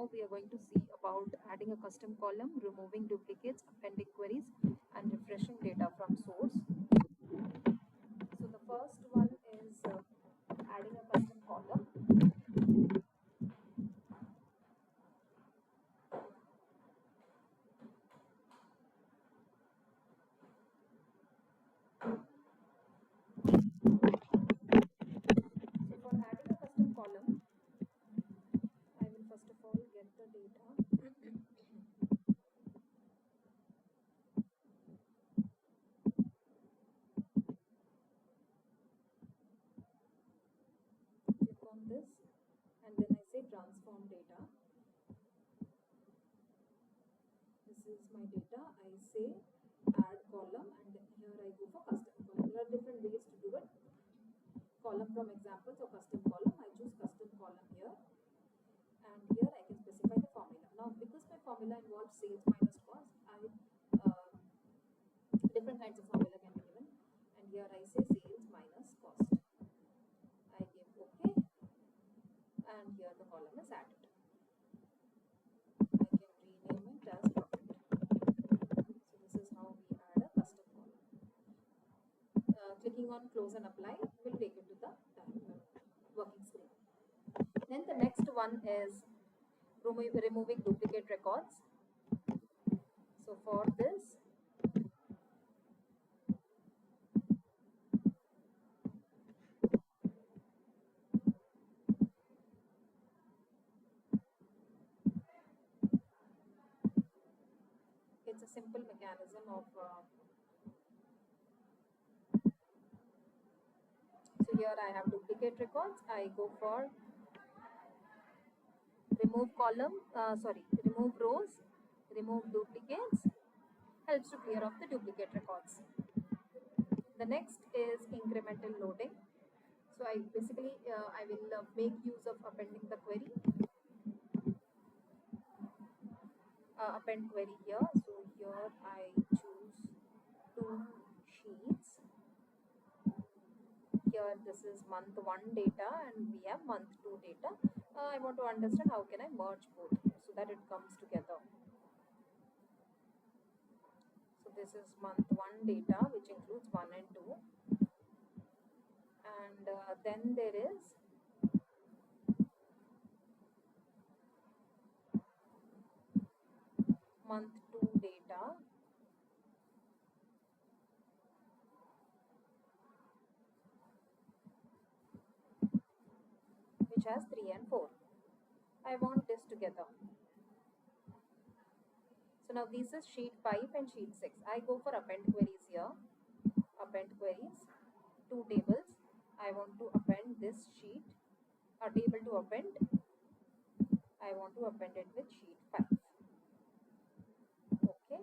now we are going to see about adding a custom column, removing duplicates, appending queries, and refreshing data from source. So the first one is adding a custom column. So for adding a custom column, I will first of all get the data. Click on this and then I say transform data. This is my data. I say add column and then here I go for custom column. There are different ways to do it. Column from examples or custom column. I choose custom column here and here I can specify the formula. Now because my formula involves sales minus cost, different kinds of formula can be given and here I say sales minus cost. I give OK and here the column is added. I can rename it as profit. So this is how we add a custom column. Clicking on close and apply will take it to the working screen. Then the next one is removing duplicate records. So for this, it's a simple mechanism of so here I have duplicate records. I go for remove remove rows, remove duplicates, helps to clear off the duplicate records. The next is incremental loading. So I basically I will make use of appending the query. Append query here. So here I choose 2 sheets. Here this is month 1 data and we have month 2 data. I want to understand how can I merge both so that it comes together. So this is month 1 data which includes 1 and 2. And then there is month 2 data which has 3 and 4. I want this together. So now this is sheet 5 and sheet 6. I go for append queries here. Append queries, 2 tables. I want to append this sheet, a table to append. I want to append it with sheet 5. Okay.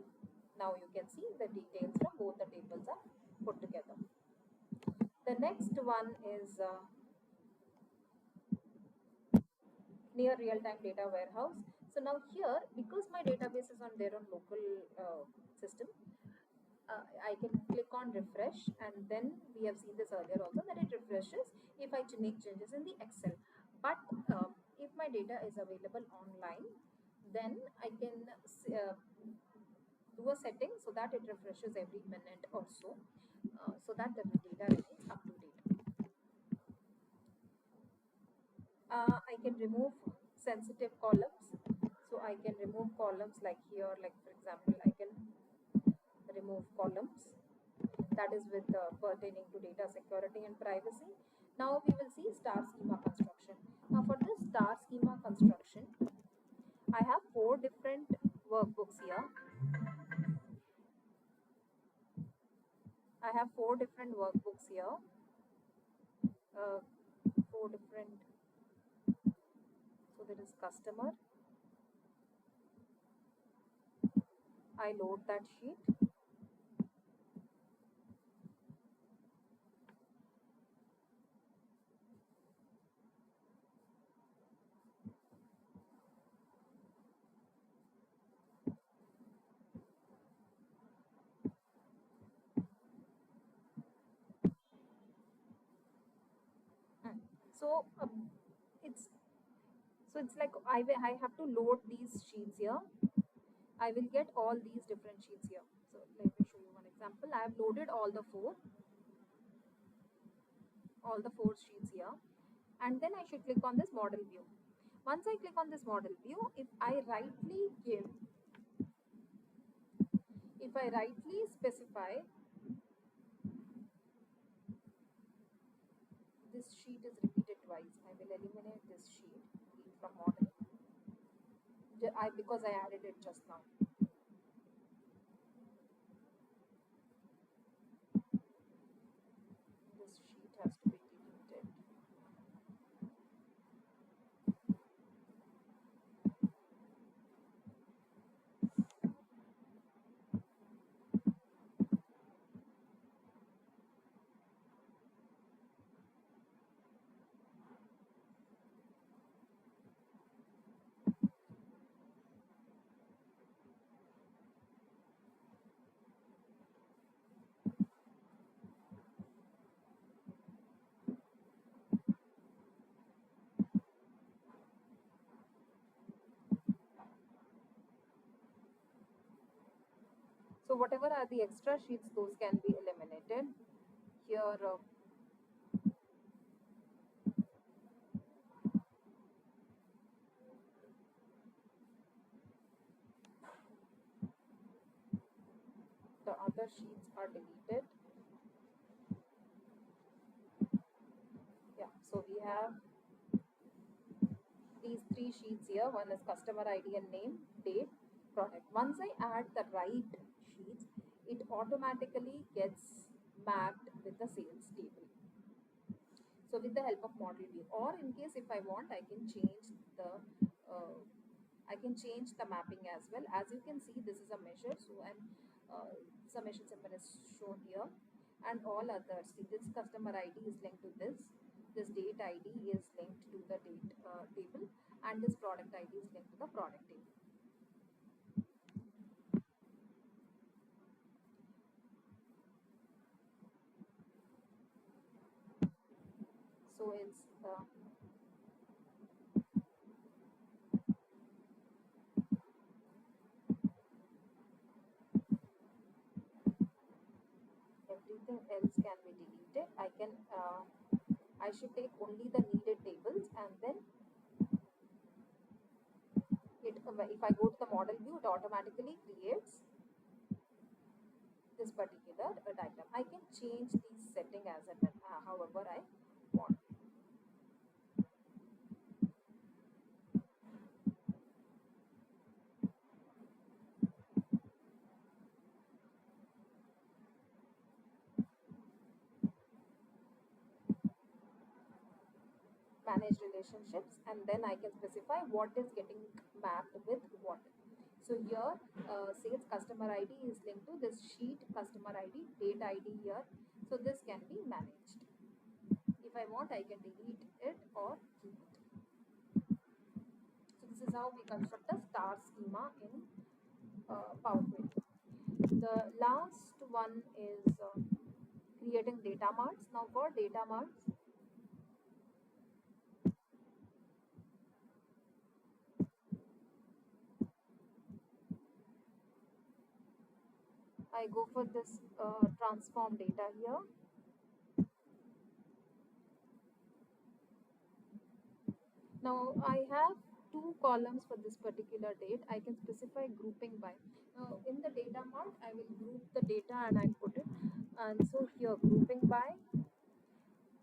Now you can see the details from both the tables are put together. The next one is near real-time data warehouse. So now here, because my database is on their own local system, I can click on refresh and then we have seen this earlier also that it refreshes if I make changes in the Excel. But if my data is available online, then I can do a setting so that it refreshes every minute or so, so that the data remains up to date. I can remove sensitive columns. So I can remove columns like here, like for example, I can remove columns that is with pertaining to data security and privacy. Now we will see star schema construction. Now for this star schema construction, I have 4 different workbooks here. I have 4 different workbooks here. 4 different. So there is customer. I load that sheet. So it's like I have to load these sheets here. I will get all these different sheets here. So let me show you one example. I have loaded all the four sheets here, and then I should click on this model view. Once I click on this model view, if I rightly specify this sheet is repeated twice, I will eliminate this sheet, delete from model, because I added it just now. This sheet has to be deleted. So whatever are the extra sheets, those can be eliminated. Here, the other sheets are deleted. Yeah, so we have these three sheets here. One is customer ID and name, date, product. Once I add the right sheets, it automatically gets mapped with the sales table. So with the help of model view, or in case if I want, uh, I can change the mapping as well. As you can see, this is a measure. So and summation symbol is shown here, and all others. See, this customer ID is linked to this. This date ID is linked to the date table, and this product ID is linked to the product table. So it's everything else can be deleted. I should take only the needed tables, and then if I go to the model view, it automatically creates this particular diagram. I can change the setting as and when, however I want. Manage relationships, and then I can specify what is getting mapped with what. So here, sales customer ID is linked to this sheet customer ID, date ID here. So this can be managed. If I want, I can delete it or keep it. So this is how we construct a star schema in Power Query. The last one is creating data marts. Now for data marts, I go for this transform data here. Now I have two columns for this particular date. I can specify grouping by. Now in the data mart, I will group the data and I put it. And so here grouping by,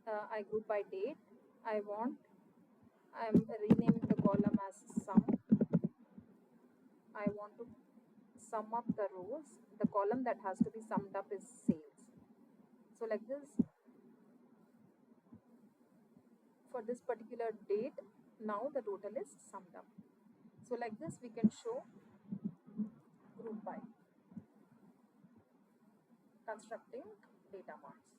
I group by date. I'm renaming the column as sum. I want to sum up the rows. The column that has to be summed up is sales. So like this, for this particular date, now the total is summed up. So like this, we can show group by constructing data marts.